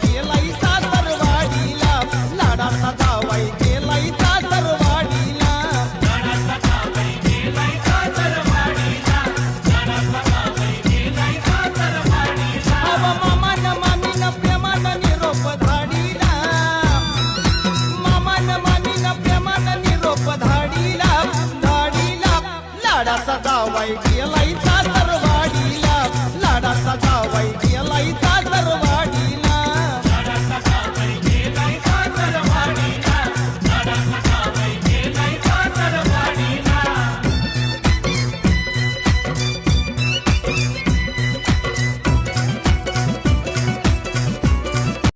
गेलाय सासरवाडीला, लाडाचा जावाई गेलाय सासरवाडीला. अव मामान मामीन प्रेमान निरोप धाडीला, मामान मामीन प्रेमान निरोप धाडीला, धाडीला. लाडाचा जावाई गेलाय